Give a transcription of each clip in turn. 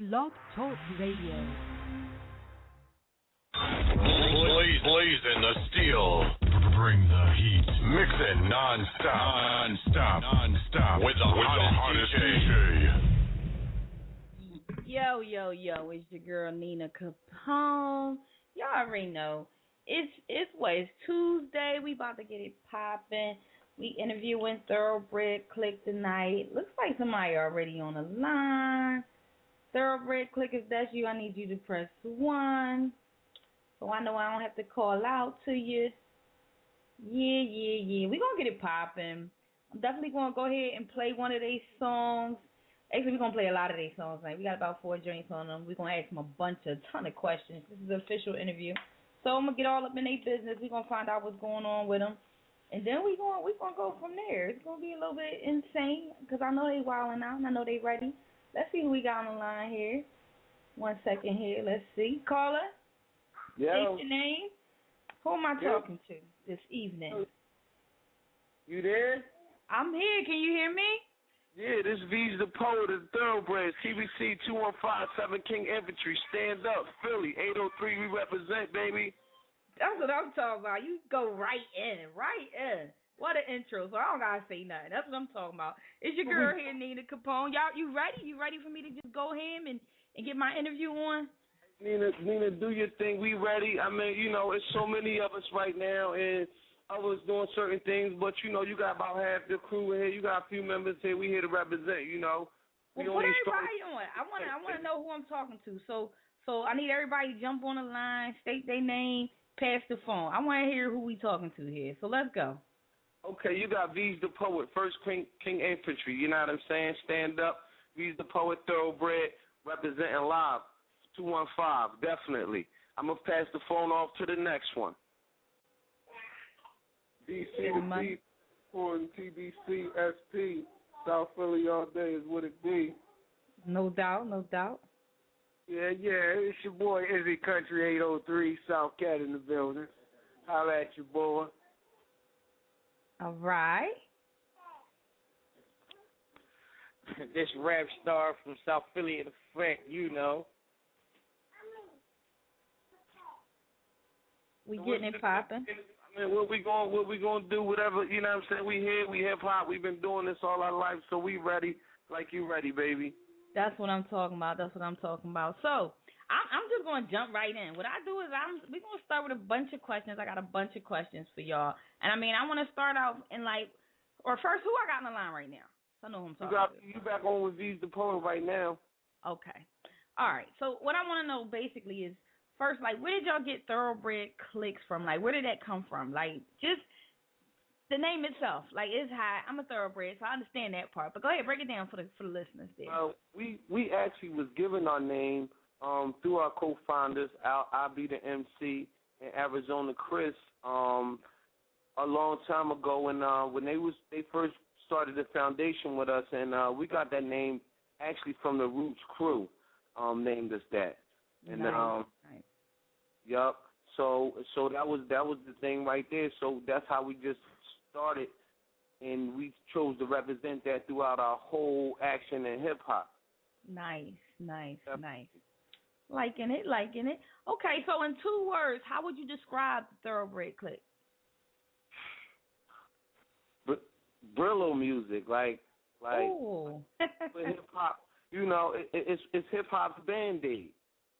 Blog Talk Radio. Blazing the steel. Bring the heat. Mix it non-stop. With the hottest DJ. Yo, it's your girl Nina Capone. Y'all already know. It's Tuesday. We about to get it popping. We interviewing ThuroBred Clique tonight. Looks like somebody already on the line. ThuroBred Clique, if that's you, I need you to press 1. So I know I don't have to call out to you. Yeah. We're going to get it popping. I'm definitely going to go ahead and play one of these songs. Actually, we're going to play a lot of these songs. Like, we got about 4 joints on them. We're going to ask them a ton of questions. This is an official interview. So I'm going to get all up in their business. We're going to find out what's going on with them. And then we're going to go from there. It's going to be a little bit insane because I know they wilding out and I know they ready. Let's see who we got on the line here. 1 second here. Let's see. Caller? Yeah. State your name. Who am I talking to this evening? You there? I'm here. Can you hear me? Yeah, this is Izze the Poet of Thurobredz TBC 2157 King Infantry. Stand up, Philly 803. We represent, baby. That's what I'm talking about. You go right in. What an intro. So I don't gotta say nothing. That's what I'm talking about. It's your girl here, Nina Capone. Y'all, you ready? You ready for me to just go ham and get my interview on? Nina, do your thing. We ready. I mean, it's so many of us right now, and others doing certain things, but, you got about half the crew in here. You got a few members here. We here to represent, Well, put everybody on. I want to know who I'm talking to. So I need everybody to jump on the line, state their name, pass the phone. I want to hear who we talking to here. So let's go. Okay, you got Izze the Poet, First King Infantry. You know what I'm saying? Stand up. Izze the Poet, Thurobred, representing live. 215, definitely. I'm going to pass the phone off to the next one. DC to D, pouring T.B.C, SP, South Philly all day is what it be. No doubt. Yeah, it's your boy Izze Country 803, South Cat in the building. Holla at your boy. All right. This Rabbstarr from South Philly in effect, We getting it popping. I mean, what we gonna do? Whatever, you know what I'm saying? We here, we hip hop. We've been doing this all our life, so we ready. Like you ready, baby. That's what I'm talking about. So I'm just gonna jump right in. What I do is we're gonna start with a bunch of questions. I got a bunch of questions for y'all, and I want to start out in first, who I got on the line right now? So I know who I'm talking to. You back on with Izze the Poet right now. Okay. All right. So what I want to know basically is, first, where did y'all get ThuroBred Cliques from? Where did that come from? Just the name itself. It's high. I'm a thoroughbred, so I understand that part. But go ahead, break it down for the listeners there. We actually was given our name through our co-founders, I.B the M.C and Arizona Chris, a long time ago when they first started the foundation with us, and we got that name actually from the Roots crew, named us that. And nice. Yep. So that was the thing right there. So that's how we just started, and we chose to represent that throughout our whole action in hip hop. Nice. Liking it. Okay, so in 2 words, how would you describe the ThuroBred Clique? Brillo music, Ooh. hip hop. It's hip hop's Band-Aid.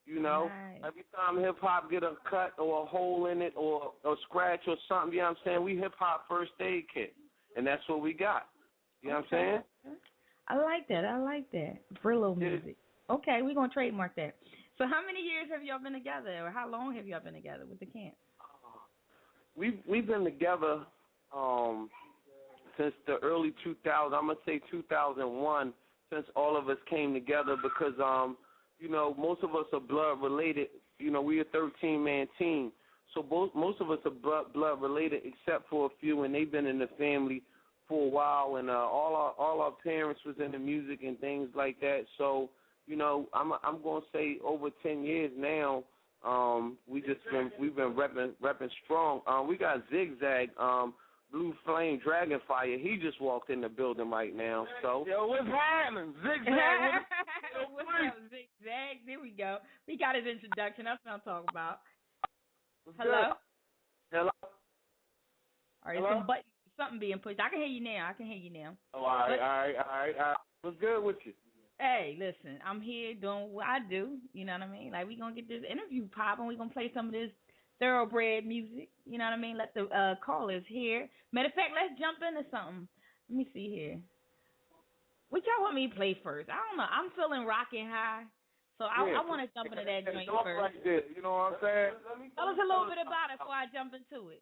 Nice. Every time hip hop get a cut or a hole in it or a scratch or something, you know what I'm saying? We hip hop first aid kit, and that's what we got. You know what I'm saying? I like that. Brillo music. Okay, we're gonna trademark that. So how many years have y'all been together, or how long have y'all been together with the camp? We've been together since the early 2000s. I'm gonna say 2001, since all of us came together because most of us are blood related. We're a 13-man team, so most of us are blood related, except for a few, and they've been in the family for a while, and all our parents was in the music and things like that. So I'm gonna say over 10 years now. We've been repping strong. We got Zig Zag, Blue Flame Dragonfire. He just walked in the building right now. So yo, what's happening? Zig Zag. What's up, Zig Zag? Here we go. We got his introduction. That's what I'm talking about. What's Hello? good? Hello? All right, something being pushed. I can hear you now. Oh, all right. What's good with you? Hey, listen, I'm here doing what I do. You know what I mean? Like, we going to get this interview popping. We're going to play some of this thoroughbred music. You know what I mean? Let the callers hear. Matter of fact, let's jump into something. Let me see here. What y'all want me to play first? I don't know. I'm feeling rockin' high. So I want to jump into that joint first. Right there, you know what I'm saying? Tell us a little bit about it before I jump into it.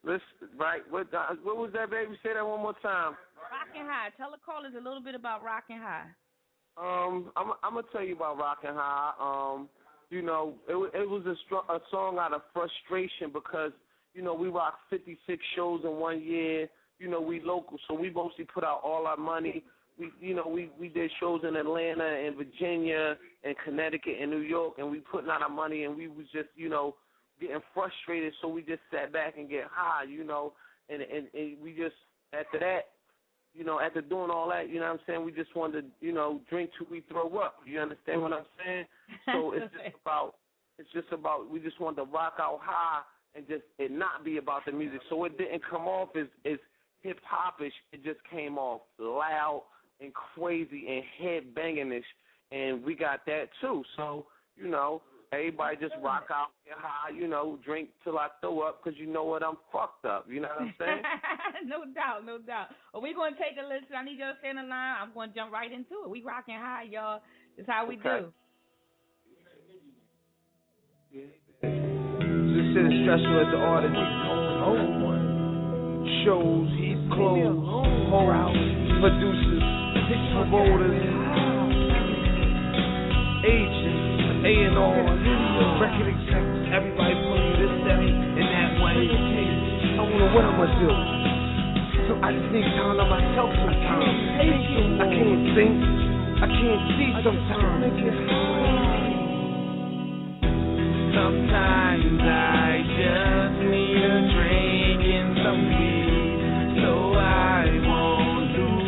Listen, right. What was that, baby? Say that one more time. Rockin' High. Tell the callers a little bit about Rockin' High. I'm gonna tell you about Rockin' High. You know, it was a song out of frustration because, you know, we rocked 56 shows in 1 year. You know, we local, so we mostly put out all our money. We did shows in Atlanta and Virginia and Connecticut and New York, and we putting out our money, and we was just, you know, getting frustrated, so we just sat back and get high, you know, and we just, after that, you know, after doing all that, you know what I'm saying, we just wanted to, you know, drink till we throw up. You understand what I'm saying? So it's just about, we just wanted to rock out high and just it not be about the music. So it didn't come off as hip-hop-ish. It just came off loud and crazy and head-banging-ish, and we got that too. So, you know, everybody just rock out, get high, you know, drink till I throw up because you know what, I'm fucked up. You know what I'm saying? No doubt. Well, we're going to take a listen. I need y'all to stay in the line. I'm going to jump right into it. We rocking high, y'all. That's how we do. This shit is stressful as the artist. Shows, heat, clothes, hoes, producers, promoters, agents, A&R, record execs, everybody pulling you this way and that way. I don't know what I'm gonna do. So I just need time to myself sometimes. I can't think, I can't see sometimes. Sometimes I just need a drink and some weed, so I won't lose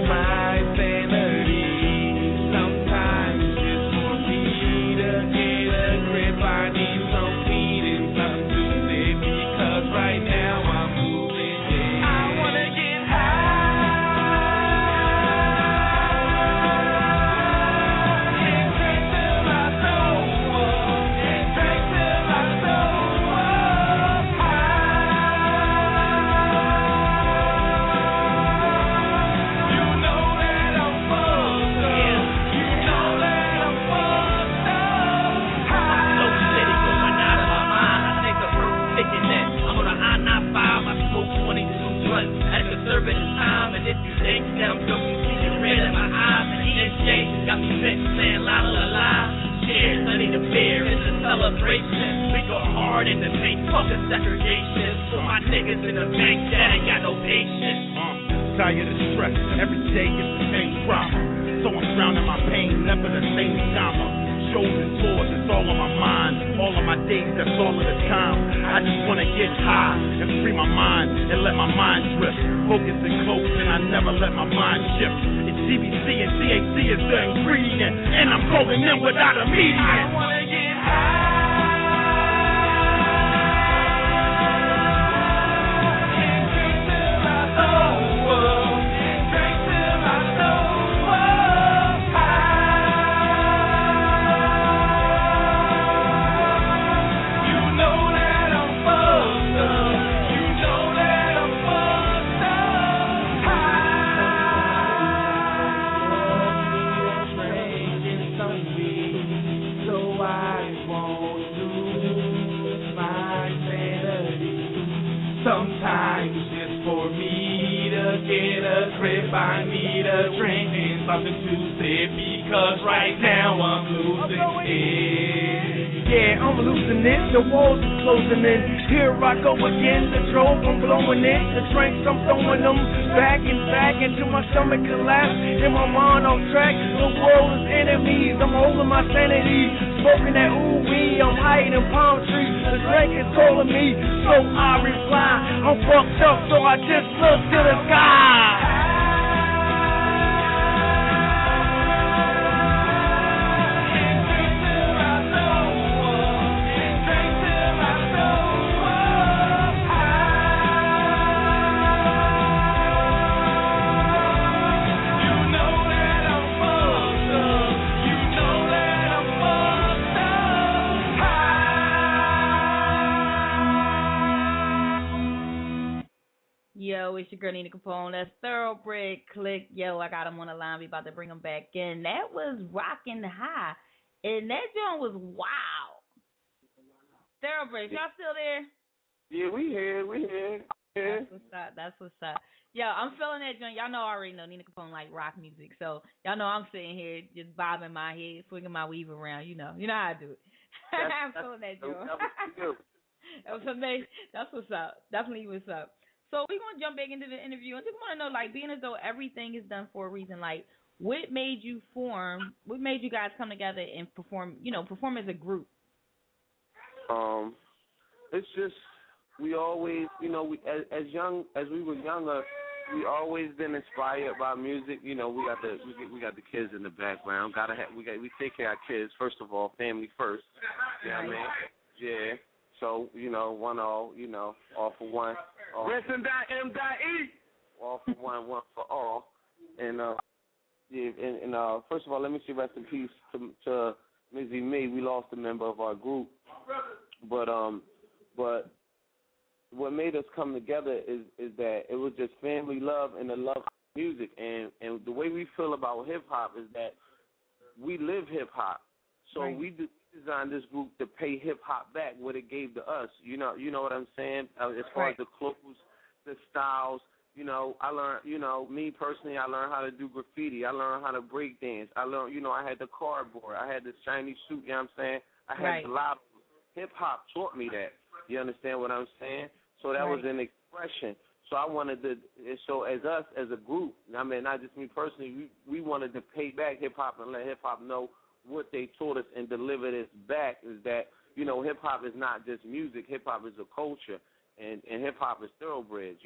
my sanity. Sometimes just for me to get a grip, I need some weed and something to sip, because right now I'm losing it. I wanna get high. Time, and if you think that I'm joking, you can red in my eyes. And ESJ got me saying la la la la. Cheers, I need a beer, it's a celebration. We go hard in the paint, fucking segregation. For my niggas in the bank that ain't got no patience. Tired of stress, every day is the same drama. So I'm drowning my pain, never the same drama. Shows and tours, it's all on my mind. All of my days, that's all of the time. I just wanna get high and free my mind and let my mind drift. Focus and close, and I never let my mind shift. It's T.B.C and T.H.C is the ingredient, and I'm rolling in without a median. I wanna get high. I need a drink and something to sip, because right now I'm losing it. Yeah, I'm losing it, the walls are closing in. Here I go again, the drove, I'm blowing it. The drinks, I'm throwing them back until my stomach collapse. In my mind off track, the world is enemies. I'm holding my sanity, smoking that ooh-wee. I'm hiding in palm trees, the drink is calling me. So I reply, I'm fucked up, so I just look to the sky. show. It's your girl Nina Capone. That's ThuroBred Clique. Yo, I got him on the line. We about to bring him back in. That was rocking high, and that joint was wild. ThuroBred, y'all still there? Yeah, we here. Yeah. That's what's up. Yo, I'm feeling that joint. Y'all know I already know Nina Capone like rock music, so y'all know I'm sitting here just bobbing my head, swinging my weave around. You know how I do it. I'm feeling that joint. That was amazing. That's what's up. Definitely what's up. So we're gonna jump back into the interview. I just want to know, like, being as though everything is done for a reason. Like, what made you guys come together and perform? Perform as a group. It's just we always, we as we were younger, we always been inspired by music. We got the kids in the background. We take care of our kids first of all, family first. You know what I mean? Yeah. So, one all for one. Rest.M.E. All for one for all. And first of all, let me say rest in peace to Mizzy Me. We lost a member of our group. But what made us come together is that it was just family love and the love of music. And the way we feel about hip hop is that we live hip hop. So right. we designed this group to pay hip hop back what it gave to us. You know what I'm saying? As far as the clothes, the styles. I learned. Me personally, I learned how to do graffiti. I learned how to break dance. I learned. I had the cardboard. I had the shiny suit. You know what I'm saying? I had the lotto. Hip hop taught me that. You understand what I'm saying? So that was an expression. So I wanted to. So as us as a group, I mean, not just me personally, we wanted to pay back hip hop and let hip hop know what they taught us and deliver this back. Is that hip hop is not just music. Hip hop is a culture, and hip hop is thoroughbreds.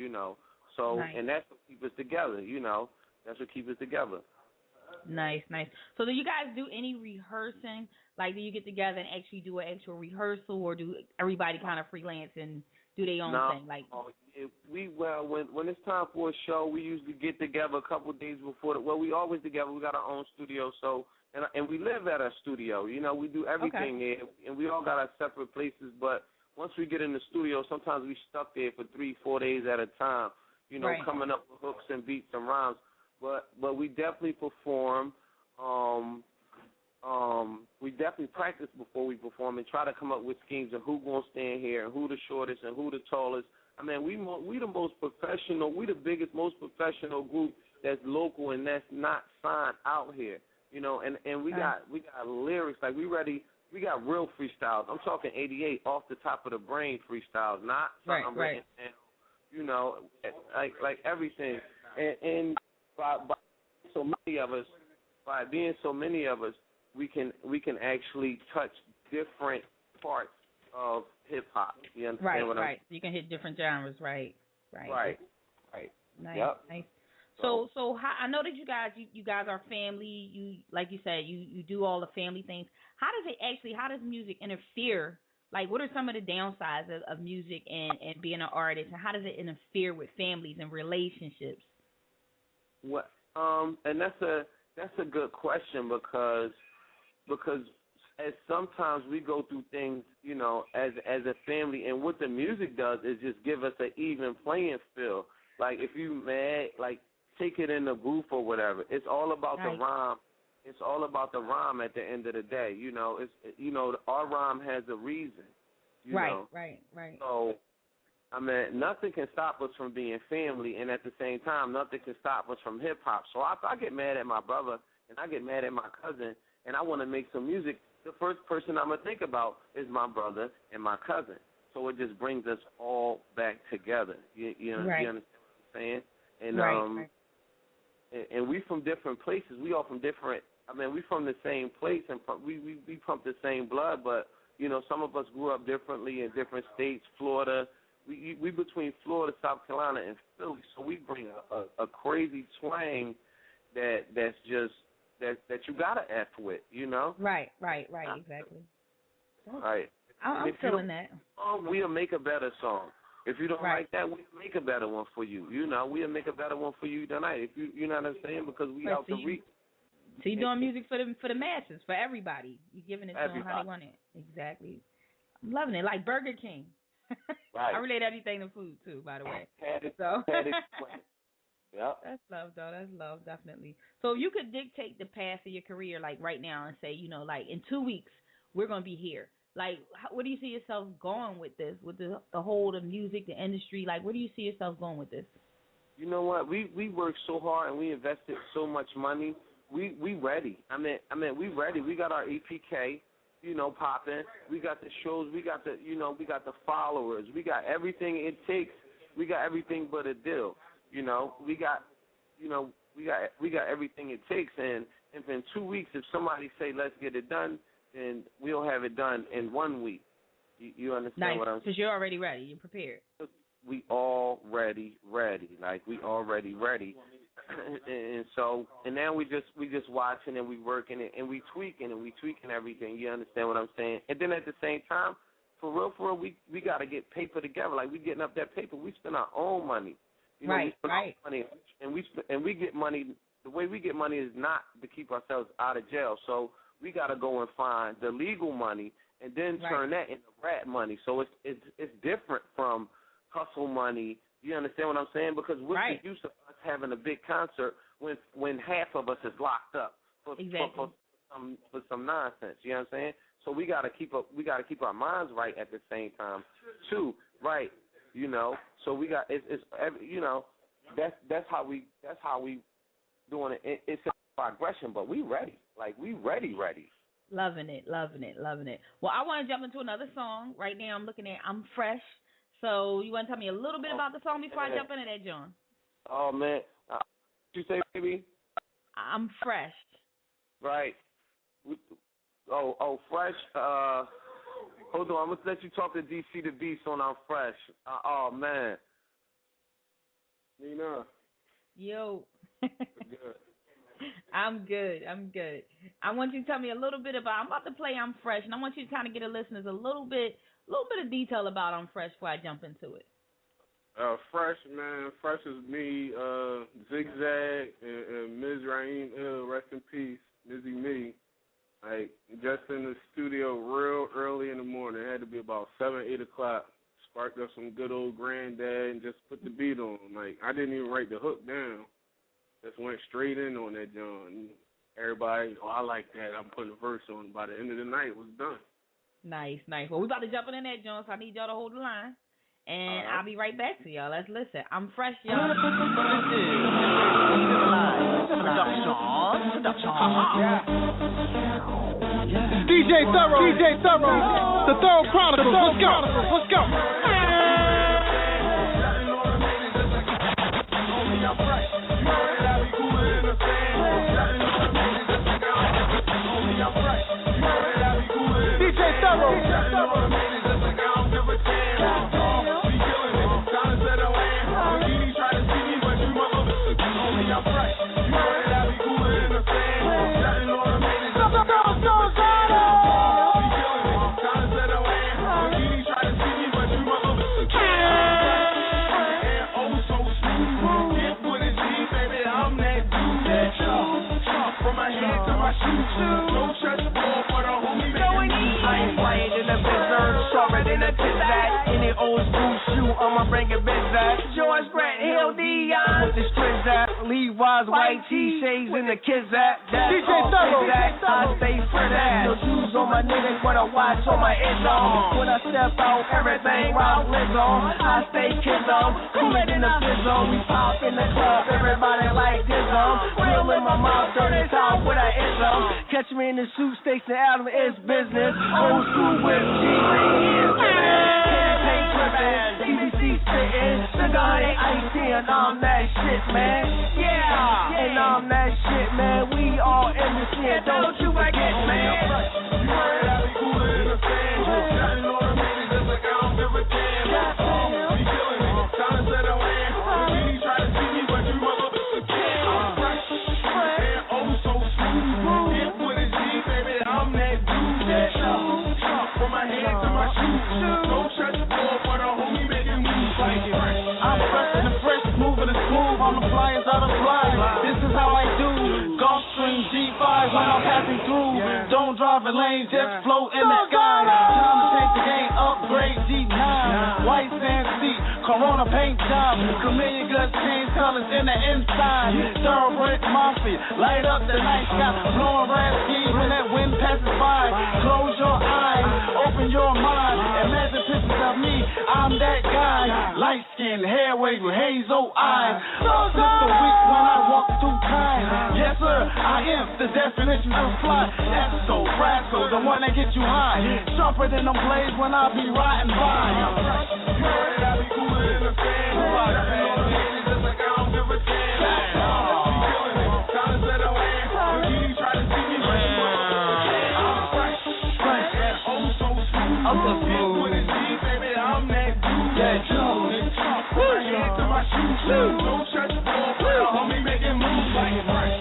So and that's what keeps us together. That's what keeps us together. Nice. So do you guys do any rehearsing? Like, do you get together and actually do an actual rehearsal, or do everybody kind of freelance and do their own thing? Like, when it's time for a show, we usually get together a couple of days before. We always together. We got our own studio, so and we live at our studio. We do everything there, and we all got our separate places. But once we get in the studio, sometimes we stuck there for 3-4 days at a time. Coming up with hooks and beats and rhymes. But we definitely perform. We definitely practice before we perform and try to come up with schemes of who gonna stand here and who the shortest and who the tallest. I mean, we the most professional. We the biggest, most professional group that's local and that's not signed out here. And we got lyrics like we got real freestyles. I'm talking 88 off the top of the brain freestyles, not something written down. Like everything. And by being so many of us, we can actually touch different parts of hip hop. You understand what I'm saying? You can hit different genres, right. Nice, yep. Nice. So how, I know that you guys are family. You, like you said, you do all the family things. How does music interfere? Like, what are some of the downsides of music and being an artist, and how does it interfere with families and relationships? What? And that's a good question because as sometimes we go through things, as a family, and what the music does is just give us an even playing field. Like, if you mad, like, take it in the booth or whatever. It's all about the rhyme. It's all about the rhyme at the end of the day. Our rhyme has a reason. Right. So, I mean, nothing can stop us from being family, and at the same time, nothing can stop us from hip-hop. So if I get mad at my brother and I get mad at my cousin and I want to make some music, the first person I'm going to think about is my brother and my cousin. So it just brings us all back together. You understand what I'm saying? And and we from different places. We all from different. I mean, we from the same place, and we pump the same blood. But some of us grew up differently in different states. Florida, we between Florida, South Carolina, and Philly. So we bring a crazy twang that's just that you gotta F with, Right, exactly. Right. I'm feeling that. We'll make a better song. If you don't like that, we'll make a better one for you. We'll make a better one for you tonight. If you know what I'm saying, because we out to reach. So you're doing music for the masses, for everybody. You're giving it to them how they want it. Exactly. I'm loving it, like Burger King. Right. I relate everything to food too, by the way. Had it. Yep. That's love, though. That's love, definitely. So you could dictate the path of your career, like right now, and say, like in 2 weeks we're gonna be here. Like, where do you see yourself going with this? With the whole of music, the industry, like, where do you see yourself going with this? You know what? We worked so hard and we invested so much money. We ready. I mean, we ready. We got our EPK, popping. We got the shows. We got the, we got the followers. We got everything it takes. We got everything but a deal. We got everything it takes. And in 2 weeks, if somebody say let's get it done, then we'll have it done in 1 week. You understand what I'm saying? Because you're already ready. You're prepared. We already ready. Like, we already ready. and now we just watching and we working it and we tweaking everything. You understand what I'm saying? And then at the same time, for real, we got to get paper together. Like, we getting up that paper. We spend our own money. We spend our money, and we get money. The way we get money is not to keep ourselves out of jail. So we got to go and find the legal money and then turn that into rat money. So it's different from hustle money. You understand what I'm saying? Because what's the use of us having a big concert when half of us is locked up for some nonsense? You know what I'm saying? So we got to keep our minds right at the same time too, right? So we got that's how we doing it. It's a progression, but we ready. Like, we ready. Loving it. Well, I want to jump into another song. Right now I'm looking at I'm Fresh. So you want to tell me a little bit about the song before I jump into that, John? Oh, man. What you say, baby? I'm Fresh. Right. Fresh. Hold on. I'm going to let you talk to D.C. the Beast on I'm Fresh. Oh, man. Nina. Yo. Good. I'm good. I want you to tell me a little bit about, I'm about to play I'm Fresh, and I want you to kind of get the listeners a little bit of detail about I'm Fresh before I jump into it. Fresh, man. Fresh is me, Zig Zag, and Mizzy, rest in peace, Mizzy me. Like, just in the studio real early in the morning. It had to be about 7, 8 o'clock. Sparked up some good old granddad and just put the beat on. Like, I didn't even write the hook down. Just went straight in on that John. Everybody, I like that. I'm putting a verse on. By the end of the night, it was done. Nice. Well, we about to jump in that, John, so I need y'all to hold the line. And I'll be right back to y'all. Let's listen. I'm Fresh, y'all. DJ Thuro, the Thuro Chronicles. Let's go. DJ Thuro. Any old school shoe, I'ma bring it back. George Brett, Hill Dion with the strings at Levi's white T-shades in the kids at. DJ Thuro, I stay for that. No shoes on my niggas, but a watch on my on. When I step out, everything round Lizzo. I stay kizzo, cooler than the fizzo. We pop in the club, everybody like Dizzo. Real in my mouth, dirty top with a izzo. Catch me in the suit station, Adam is business. Old school whip, T.B.C. spittin', nigga, honey, ice and I'm that shit, man. Yeah, and I'm that shit, man. We all in the shit, don't you forget, man. You heard I be cooler than a fan. Nothing on the niggas, just like I don't give a damn. We killin' it, time to set a land. You try to see me, but you motherfuckers can't. I'm fresh, and oh so smooth. Get with a G, baby, I'm that dude. That from my head to my shoes. Don't shut the door for the homie making moves like it. I'm fresh and fresh, moving and smooth. On the flyers out of fly. This is how I do. Gulfstream G5 when I'm passing through. Don't drive a lane, just float in the sky. Time to take the game, upgrade G9. on a paint job. Chameleon guts, change colors in the inside. Thoroughbred mafia, light up the night sky. Blowing rap skis when that wind passes by. Close your eyes, open your mind. Imagine pictures of me, I'm that guy. Light skin, hair wave with hazel eyes. Just a week when I walk through time. Yes sir, I am the definition of fly. That's so rascal, the one that gets you high. Sharper than them blades when I be riding by. You heard it, I be cooler than the fan. Rapping on the ladies just like I don't give a damn. Be killing it, time to set away. When you try to see me, but you I'm fresh, and oh so smooth. I'm so smooth. With a G, baby, I'm that dude. That dude. From my head to my shoes. No church ball, but a homie making moves like fresh.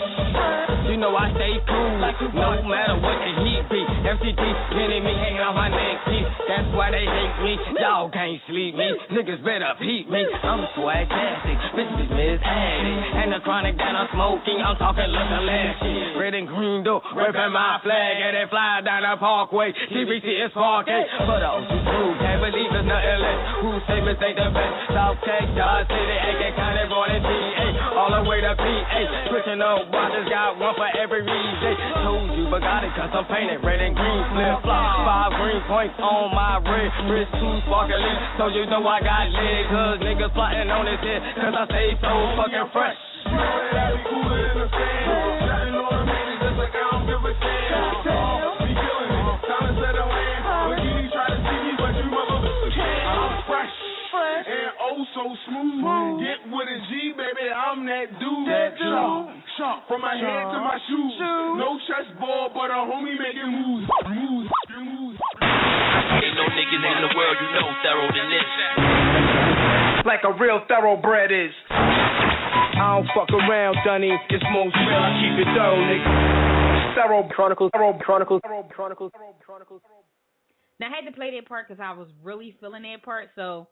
You know I stay cool, no matter what the heat be. MCT getting me hanging on my neck, see. That's why they hate me. Y'all can't sleep me. Niggas better peep me. I'm swag-tastic, bitches Ms. Addict. And the chronic that I'm smoking, I'm talking look elastic. Red and green though, ripping my flag. And it fly down the parkway. T.B.C is parking. But OG crew can't believe it's nothing less. Who say mistake the best? South Texas City, AK County, born in PA. All the way to PA. Switching up watches, got one for every reason. Told you, but got it cause I'm painted red and green. Flip flop, 5 green points on my red. Wrist 2 sparkling. So you know I got lit. Cause niggas plotting on his head. Cause I stay so fucking fresh. You know that I be cooler than the fan. Shouting on the ladies just like I don't give a damn. Be killing it, time to set away. When you try to see me, but you motherfuckers can't. I'm fresh, and oh so smooth. Get with a G, baby, I'm that dude. Sharp, from my head to my shoes. No chest ball, but a homie making moves. Ain't no niggas in the world you know thorough than this. Like a real thoroughbred is. I don't fuck around, Dunny. It's most real. I keep it thorough, nigga. Thuro Chronicles. Now I had to play that part because I was really feeling that part. So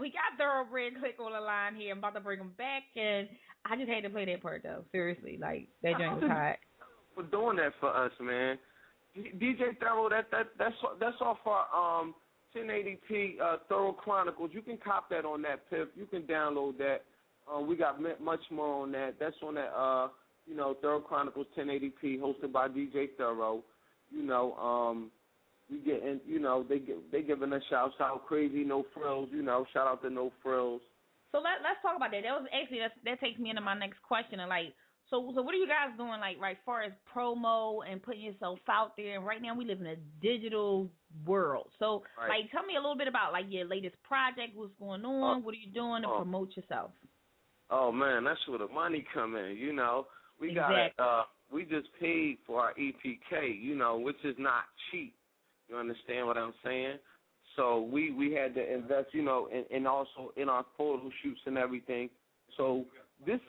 we got ThuroBred Clique on the line here. I'm about to bring them back, and I just had to play that part though. Seriously, like that joint was hot. For doing that for us, man. DJ Thuro, that's off our 1080p Thuro Chronicles. You can cop that on that PIP. You can download that. We got much more on that. That's on that Thuro Chronicles 1080p, hosted by DJ Thuro. We getting they giving us shouts out, crazy no frills. Shout out to no frills. So let's talk about that. That was actually that takes me into my next question. And like, so what are you guys doing like right far as promo and putting yourself out there? And right now we live in a digital world. So like, tell me a little bit about like your latest project. What's going on? What are you doing to promote yourself? Oh man, that's where the money come in. We got we just paid for our EPK. Which is not cheap. You understand what I'm saying? So we had to invest, and also in our photo shoots and everything. So this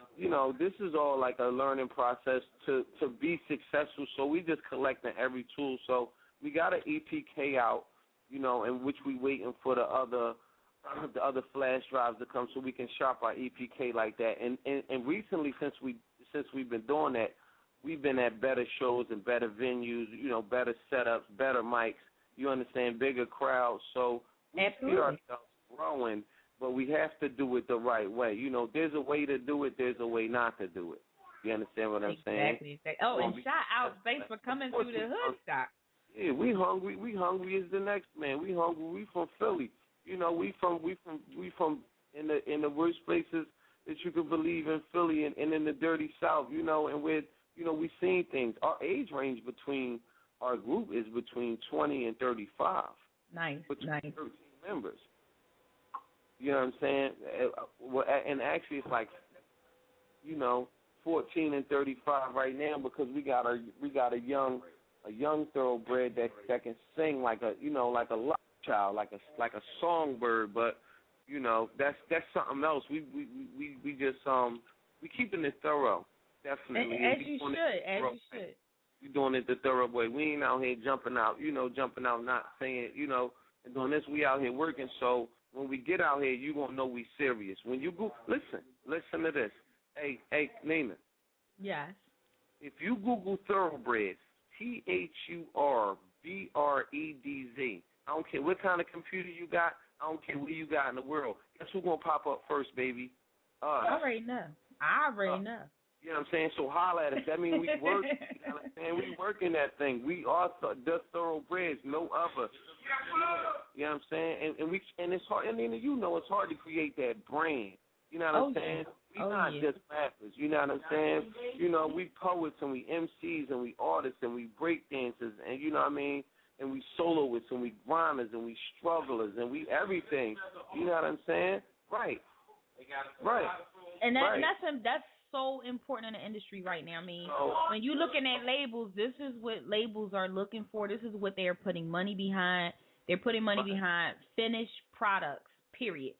is all like a learning process to be successful. So we just collecting every tool. So we got an EPK out, in which we waiting for the other flash drives to come so we can shop our EPK like that. And recently, since we've been doing that, we've been at better shows and better venues, better setups, better mics. You understand, bigger crowds. So we see ourselves growing, but we have to do it the right way. There's a way to do it. There's a way not to do it. You understand what I'm saying? Exactly. Oh, and shout out, thanks for coming through the hood stock. Yeah, we hungry. We hungry as the next man. We hungry. We from Philly. We from in the worst places that you could believe in Philly and in the dirty South. And with we seen things. Our age range between our group is between 20 and 35. Nice. 13 members. You know what I'm saying? And actually, it's like 14 and 35 right now because we got a young thoroughbred that can sing like a like a love child, like a songbird. But that's something else. We just we keeping it thorough, definitely. As you should. You doing it the thorough way. We ain't out here jumping out, not saying, and doing this. We out here working. So when we get out here, you gonna know we serious. When you go, listen to this. Hey, Nina. Yes. If you Google Thurobredz, ThuRbredz, I don't care what kind of computer you got, I don't care where you got in the world. Guess who's going to pop up first, baby? I already know. know. You know what I'm saying? So holla at us. That means we work. You know what I'm saying? We working that thing. We are the Thoroughbreds, no other. You know what I'm saying? And it's hard. I mean, you know, it's hard to create that brand. You know what I'm saying? We're not just rappers. You know what I'm saying? You know, we poets and we MCs and we artists and we break dancers and you know what I mean? And we soloists and we grinders and we strugglers and we everything. You know what I'm saying? Right. And that's so important in the industry right now. I mean, when you're looking at labels, this is what labels are looking for. This is what they're putting money behind. They're putting money behind finished products. Period.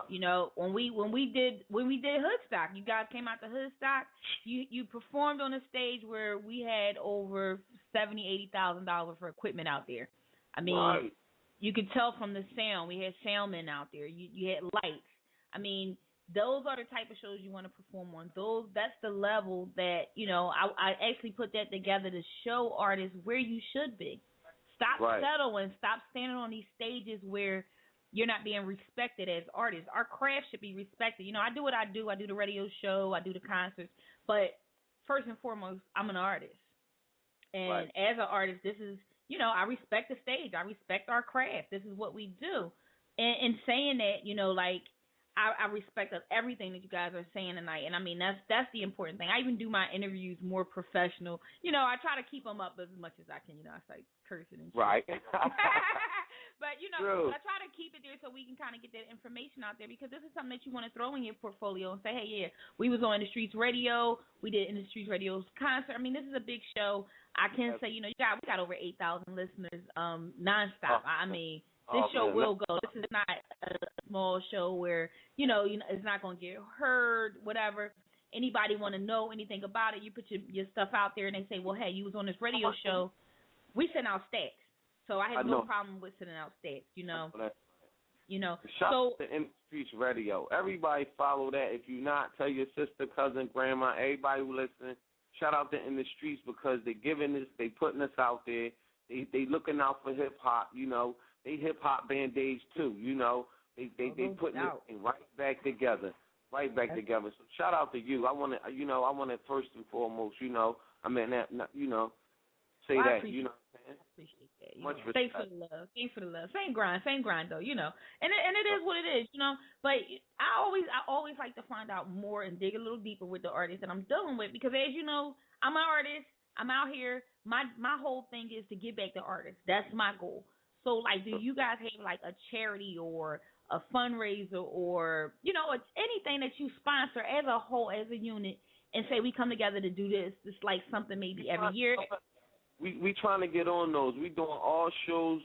You know, when we did Hoodstock, you guys came out to Hoodstock. You performed on a stage where we had over $70,000-$80,000 for equipment out there. I mean, you could tell from the sound. We had soundmen out there. You had lights. I mean, those are the type of shows you want to perform on. That's the level that, you know, I actually put that together to show artists where you should be. Stop settling. Stop standing on these stages where you're not being respected as artists. Our craft should be respected. You know, I do what I do. I do the radio show. I do the concerts. But first and foremost, I'm an artist. And as an artist, this is, you know, I respect the stage. I respect our craft. This is what we do. And saying that, you know, like, I respect everything that you guys are saying tonight, and I mean that's the important thing. I even do my interviews more professional. You know, I try to keep them up as much as I can. You know, I start cursing and shit. Right. But you know, I try to keep it there so we can kind of get that information out there because this is something that you want to throw in your portfolio and say, hey, yeah, we was on In the Streets Radio. We did In the Streets Radio's concert. I mean, this is a big show. I can say, you know, we got over 8,000 listeners nonstop. I mean. This show will go. This is not a small show where, you know it's not going to get heard, whatever. Anybody want to know anything about it, you put your stuff out there and they say, well, hey, you was on this radio show. We send out stats. So I have no problem with sending out stats, you know. You know. Shout out to In the Streets Radio. Everybody follow that. If you not, tell your sister, cousin, grandma, everybody who listening. Shout out to In the Streets because they giving this, they putting us out there. They looking out for hip-hop, you know. They hip-hop band-aids, too, you know. They putting it right back together. So shout out to you. I want to first and foremost, you know, I mean, that, you know, say that, you know what I'm saying? I appreciate that. Much respect. Thanks for the love. Same grind, though, you know. And it is what it is, you know. But I always like to find out more and dig a little deeper with the artists that I'm dealing with because, as you know, I'm an artist. I'm out here. My whole thing is to give back to artists. That's my goal. So, like, do you guys have, like, a charity or a fundraiser or, you know, anything that you sponsor as a whole, as a unit, and say we come together to do this? It's like something maybe every year. We trying to get on those. We doing all shows.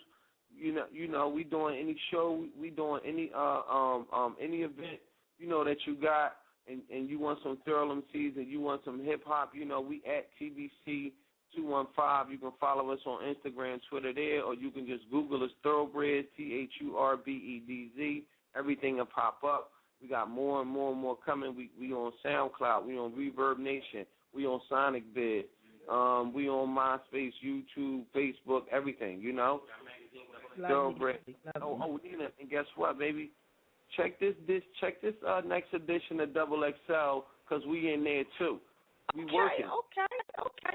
You know, we doing any show. We doing any event, you know, that you got, and you want some thorough MCs and you want some hip hop. You know, we at T.B.C. 215. You can follow us on Instagram, Twitter there, or you can just Google us ThuroBred, ThuroBredz. Everything will pop up. We got more and more coming. We on SoundCloud. We on Reverb Nation. We on Sonic Bid. We on MySpace, YouTube, Facebook, everything. You know. ThuroBred. Nina, and guess what, baby? Check this next edition of XXL because we in there too. We working. Okay.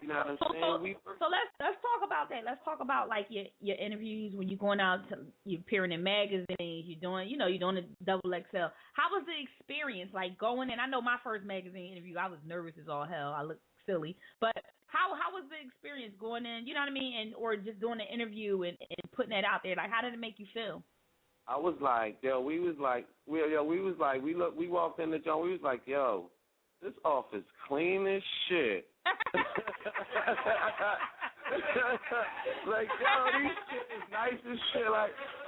You know what I'm saying? So let's talk about that. Let's talk about like your interviews when you're going out, you're appearing in magazines, you're doing a XXL. How was the experience like going in? I know my first magazine interview, I was nervous as all hell. I looked silly, but how was the experience going in? You know what I mean? And or just doing the interview and putting that out there. Like, how did it make you feel? I was like, we walked in the joint. We was like, yo. This office clean as shit. Like, yo, these shit is nice as shit.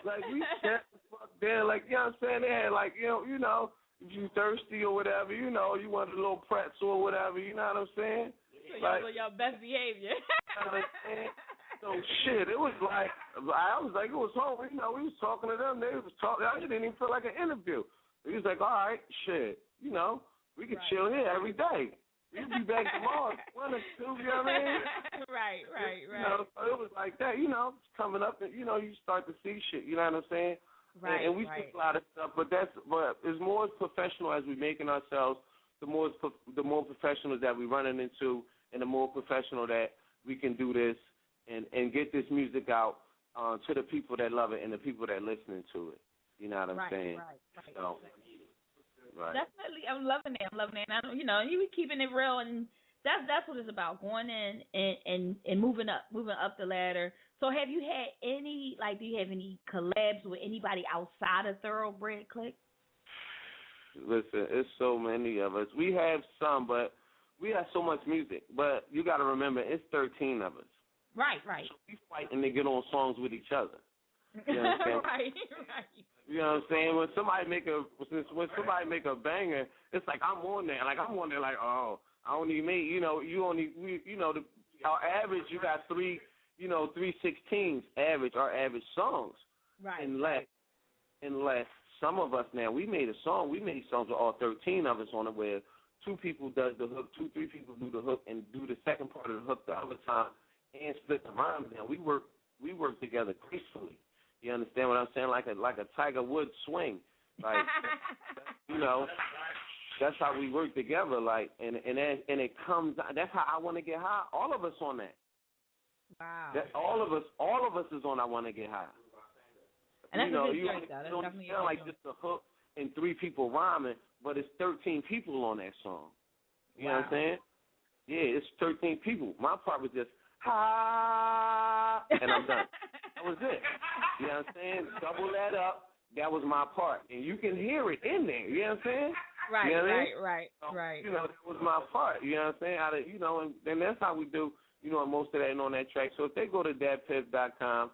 Like we sat the fuck there. Like, you know what I'm saying? They had, like, you know, if you thirsty or whatever, you know, you want a little pretzel or whatever, you know what I'm saying? So y'all on your best behavior. You know what I'm saying? So, shit, it was like, I was like, it was home. You know, we was talking to them. They was talking. I didn't even feel like an interview. He was like, all right, shit, you know. We could chill here every day. We'll be back tomorrow, 1 or 2, you know what I mean? Right. You know, so it was like that, you know, coming up, and, you know, you start to see shit, you know what I'm saying? Right. And we speak a lot of stuff, but it's more professional as we're making ourselves. The more professionals that we're running into, and the more professional that we can do this and get this music out to the people that love it and the people that listening to it. You know what I'm saying? Right. So, right. Definitely, I'm loving it. And I don't, you be keeping it real, and that's what it's about. Going in and moving up the ladder. So, have you had any do you have any collabs with anybody outside of ThuroBred Clique? Listen, it's so many of us. We have some, but we have so much music. But you got to remember, it's 13 of us. Right. So we fighting to get on songs with each other. You know what I'm saying? right. You know what I'm saying? When somebody make a banger, it's like I'm on there. Like, oh, I only made, our average, you got three 16s average, our average songs. Right. Unless some of us now, we made songs with all 13 of us on it, where 2 people does the hook, 2-3 people do the hook and do the second part of the hook the other time and split the rhymes down. We work together gracefully. You understand what I'm saying? Like a Tiger Woods swing. Like that's how we work together. Like and it comes. That's how I Want to Get High. All of us on that. Wow. All of us is on I Want to Get High. And that's a good you joint, though. That's don't definitely sound like just a hook and 3 people rhyming, but it's 13 people on that song. You know what I'm saying? Yeah, it's 13 people. My part was just ha, and I'm done. That was it. You know what I'm saying? Double that up. That was my part, and you can hear it in there. You know what I'm saying? Right, you know what I mean? right. That was my part. You know what I'm saying? And that's how we do. Most of that and on that track. So if they go to dadpiff.com,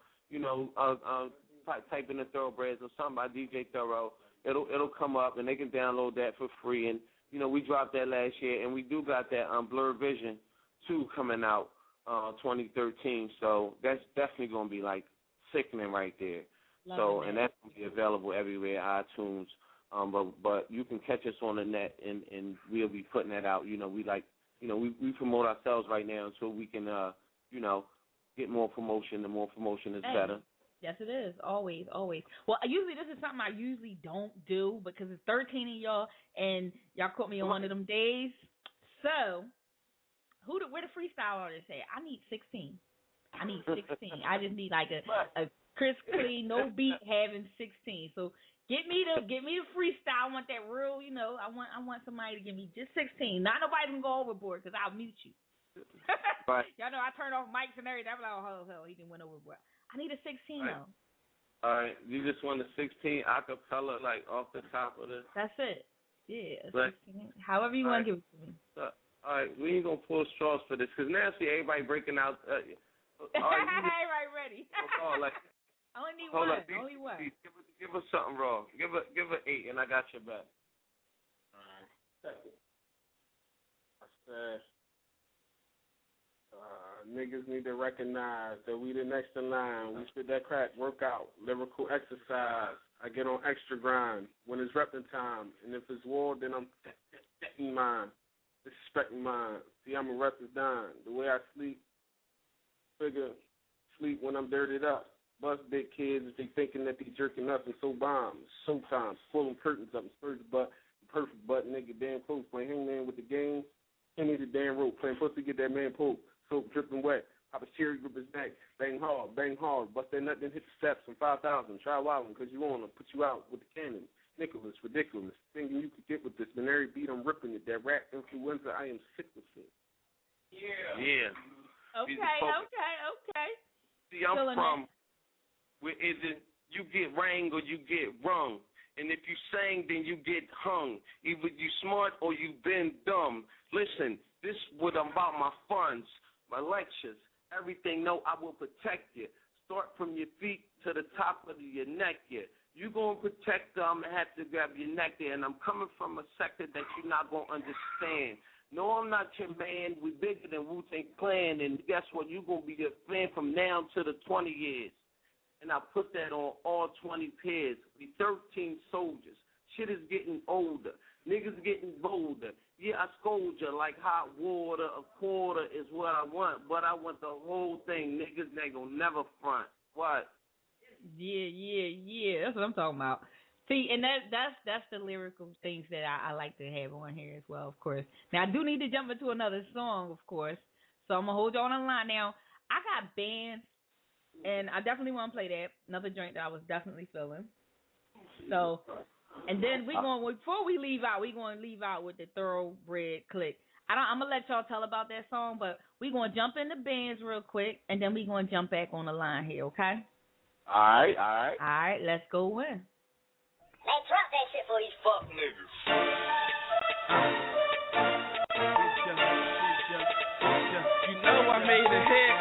type in the Thoroughbreds or something by DJ Thuro, it'll come up and they can download that for free. And we dropped that last year, and we do got that Blurred Vision 2 coming out 2013. So that's definitely gonna be like sickening right there. And that's gonna be available everywhere, iTunes. But you can catch us on the net, and we'll be putting that out. We promote ourselves right now so we can get more promotion. The more promotion is better. Yes, it is. Always. Well, usually this is something I usually don't do because it's 13 of y'all, and y'all caught me on one of them days. So, where the freestyle artists at? I need 16. I just need like a crisp, clean, no beat having 16. So get me the freestyle. I want that real. I want somebody to give me just 16. Not nobody can go overboard because I'll mute you. Right. Y'all know I turn off mics and everything. I'm like, oh hell, he didn't went overboard. I need a 16 though. All right, you just want a 16 acapella, like off the top of the. That's it. Yeah, 16. However you want to give it to me. All right, we ain't gonna pull straws for this because now see everybody breaking out. Everybody ready. Only need one. Only one. Give us something raw. Give her 8, and I got your back. All right. I said. Niggas need to recognize that we the next in line. We spit that crack, work out, lyrical exercise. I get on extra grind when it's repping time. And if it's war, then I'm disrespecting mine. Disrespecting mine. See, I'm a rep is dying. The way I sleep, sleep when I'm dirtied up. Bust big kids if they thinking that they jerking up and so bombs. Showtime, pulling curtains up and spurs the butt. Perfect butt, nigga, damn close. Playing hangman with the game. He need a damn rope. Playing pussy, get that man pulled. Soap dripping wet. Pop a cherry, grip his neck. Bang hard. Bust that nut, then hit the steps from 5,000. Try wildin' because you want to put you out with the cannon. Nicholas, ridiculous. Thinking you could get with this. When every beat, I'm ripping it. That rap influenza, I am sick with it. Yeah. Okay. See, I'm from where is it you get rang or you get rung. And if you sang, then you get hung. Either you smart or you been dumb. Listen, this what I'm about my funds. My lectures, everything, no, I will protect you. Start from your feet to the top of your neck, yeah. You going to protect them, I'm going to have to grab your neck there. And I'm coming from a sector that you're not going to understand. No, I'm not your man. We bigger than Wu-Tang Clan. And guess what? You're going to be a fan from now to the 20 years. And I put that on all 20 pairs. We 13 soldiers. Shit is getting older. Niggas getting bolder. Yeah, I scold you like hot water. A quarter is what I want, but I want the whole thing. Niggas ain't gonna never front. What? Yeah. That's what I'm talking about. See, and that's the lyrical things that I like to have on here as well, of course. Now, I do need to jump into another song, of course, so I'm going to hold you on the line. Now, I got bands, and I definitely want to play that, another joint that I was definitely feeling. So, and then before we leave out, we're going to leave out with the ThuroBred Clique. I'm going to let y'all tell about that song, but we're going to jump into bands real quick, and then we're going to jump back on the line here, okay? All right. All right, let's go in. Man, drop that shit for these fuck niggas. You know I made a hit.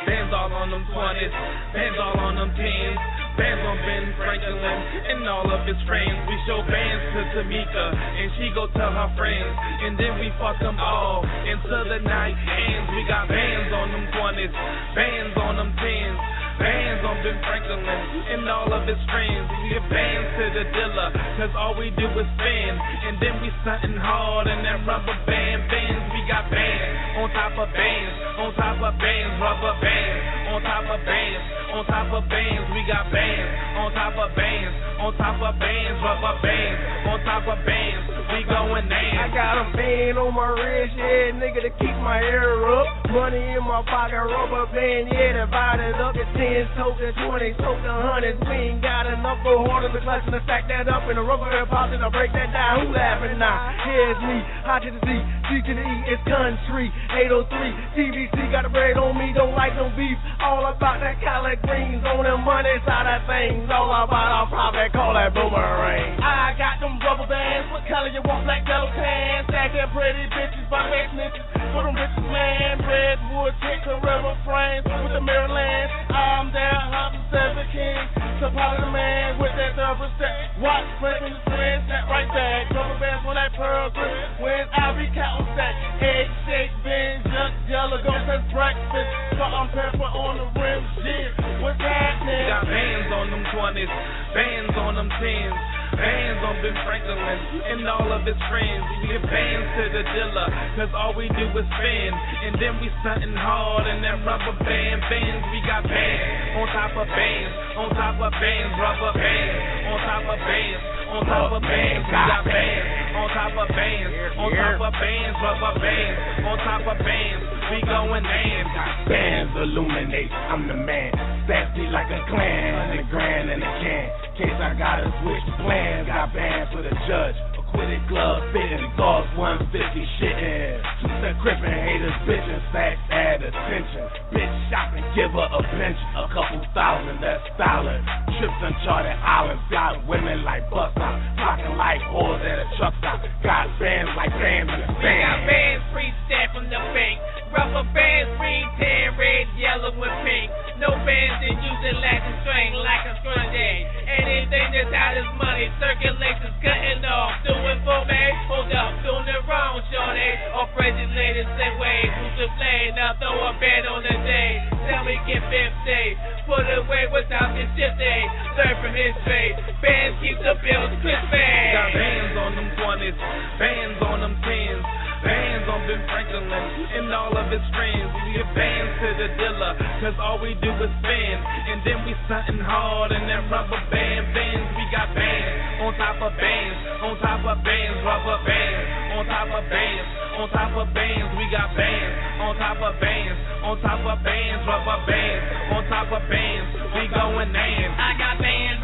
Bands all on them 20s, bands all on them 10s. Bands on Ben Franklin and all of his friends. We show bands to Tamika and she go tell her friends. And then we fuck them all into the night ends. We got bands on them 20s, bands on them 10s. Bands on Ben Franklin and all of his friends. We give bands to the dealer, cause all we do is spin. And then we stuntin' hard in that rubber band. Bands, we got bands on top of bands, on top of bands, rubber bands, on top of bands, on top of bands. We got bands on top of bands, on top of bands, rubber bands, on top of bands. We going in. I got a band on my wrist, yeah, nigga, to keep my hair up. Money in my pocket, rubber band, yeah, divided up. It's 10s, tokens, 20s, tokens, 100s. We ain't got enough, go hard in the clutch and I stack that up in a rubber band pops and I break that down. Who laughing now? Here's me, high to the Z, G to the E, it's country. 803, T.B.C, got a bread on me, don't like no beef. All about that collard greens, on them money side of things. All about our profit, call that boomerang. I got them rubber bands, what color you want, black, yellow, tan. Stacking pretty bitches, by the snitches, for them bitches, man. Redwood, chick, Carrera frames, with the Maryland. I'm there, I'm the king, supply the man with that double step. Watch, breaking the trend, snap right back. Rubber bands on that pearl grip, when I be counting stack. Egg shake, Ben, just yellow, go to breakfast. Salt and pepper on the rim, shit, what's happening? We got bands on them 20s, bands on them 10s. Bands on Ben Franklin and all of his friends. We give bands to the dealer, cause all we do is spin. And then we stuntin' hard in that rubber band. Bands, we got bands on top of bands, on top of bands, rubber bands, on top of bands, on top of bands. We got bands on top of bands, on top of bands, rubber bands, on top of bands. We going in. Bands illuminate, I'm the man. Sassy like a clan, in the grand in the can. Case I gotta switch plans, got bands for the judge. Acquitted glove fitting, exhaust 150 shitting. Two-step crippin', haters bitchin', stacks add attention. Bitch shopping, give her a pension, a couple thousand, that's styling. Trips uncharted islands, got women like bus out, rockin' like whores at a truck stop. Got bands like bands in the We sand. got bands freestyle from the bank. Rubber bands, green, tan, red, yellow, and pink. No bands that use it like a string, like a string day. Anything that's out is money, circulation's cutting off. Do it for me, hold up, doing it wrong, shorty. Or crazy ladies say, wait, who's the flame? Now throw a band on the day. Tell me get 50, put it away without the shifty. Learn from history, bands keep the bills crispy. Got bands on them 20s, bands on them 10s. Bands on Ben Franklin and all of his friends. We give bands to the dealer, cause all we do is spin. And then we stuntin' hard in that rubber band. Bands, we got bands on top of bands, on top of bands, rubber bands, on top of bands, on top of bands. We got bands on top of bands, on top of bands, rubber bands, on top of bands. We going in. I got bands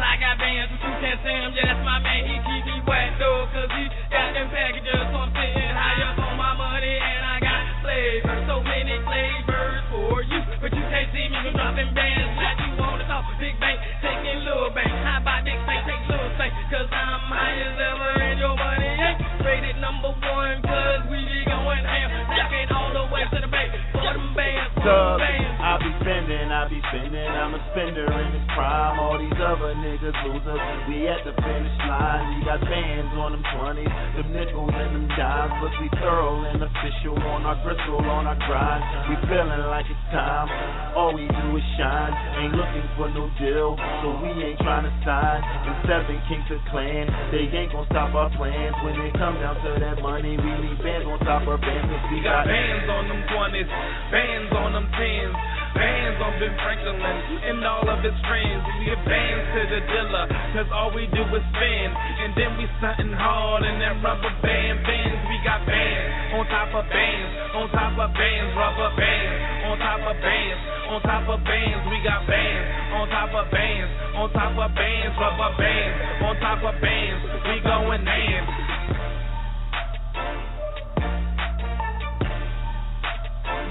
with 2 cents in him. Yeah, that's my man, he keep me wet though, cause he got them packages, so I'm sitting high up on my money, and I got flavors, so many flavors for you. But you can't see me, I'm dropping bands like you wanna talk. Big bank, taking little bank. How about big bank, take little bank? Cause I'm high as ever and your money ain't rated number 1, cause we be going ham. Knocking all the way to the bank for them bands, for them bands. I be spending, I be spending, I'm a spender in this prime. All these other niggas losers, we at the finish line. We got bands on them 20s, them nickels and them dimes, but we thorough and official on our gristle, on our grind. We feeling like it's time, all we do is shine. Ain't looking for no deal, so we ain't trying to sign. And 7 Kings of Clan, they ain't gon' stop our plans. When it comes down to that money, we need bands on top our bands. We got bands on them 20s, bands on them 10s, bands on Ben Franklin and all of his friends. We give bands to the dealer, cause all we do is spend. And then we stuntin' hard in that rubber band bands. We got bands on top of bands, on top of bands, rubber bands, on top of bands, on top of bands. We got bands on top of bands, on top of bands, rubber bands, on top of bands. We going in.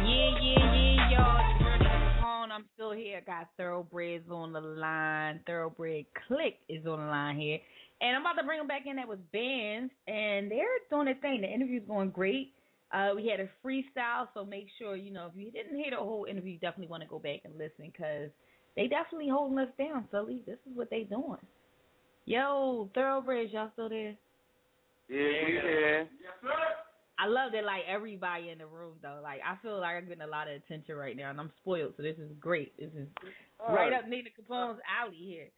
Yeah, y'all. I'm still here. Got Thurobredz on the line. ThuroBred Clique is on the line here. And I'm about to bring them back in. That was bands. And they're doing their thing. The interview's going great. We had a freestyle, so make sure, if you didn't hear the whole interview, you definitely want to go back and listen because they definitely holding us down, Sully. This is what they doing. Yo, Thurobredz, y'all still there? Yeah. Yes, sir. I love that, everybody in the room, though. I feel like I'm getting a lot of attention right now, and I'm spoiled, so this is great. This is right up Nina Capone's alley here.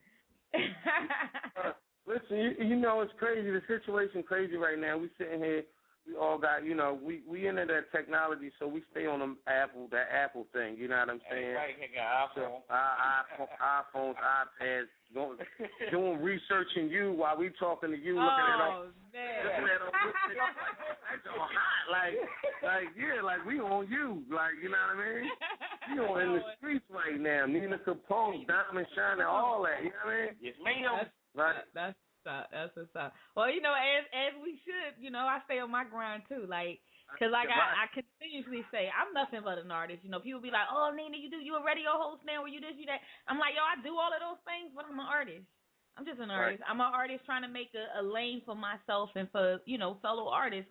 Listen, it's crazy. The situation crazy right now. We sitting here. We all got, we into that technology, so we stay on that Apple thing. You know what I'm saying? Everybody got iPhone. So iPhones, iPads, doing research in you while we talking to you, looking at all. Man. Looking at all. That's all hot. Like we on you. You know what I mean? You on in the streets right now. Nina Capone, Diamond Shining, all that. You know what I mean? Yes, ma'am. That's what's up. Well, as we should, I stay on my grind too. I continuously say I'm nothing but an artist. People be like, "Oh, Nina, you a radio host now, or you this, you that." I'm like, yo, I do all of those things, but I'm an artist. I'm just an artist. I'm an artist trying to make a lane for myself and for fellow artists.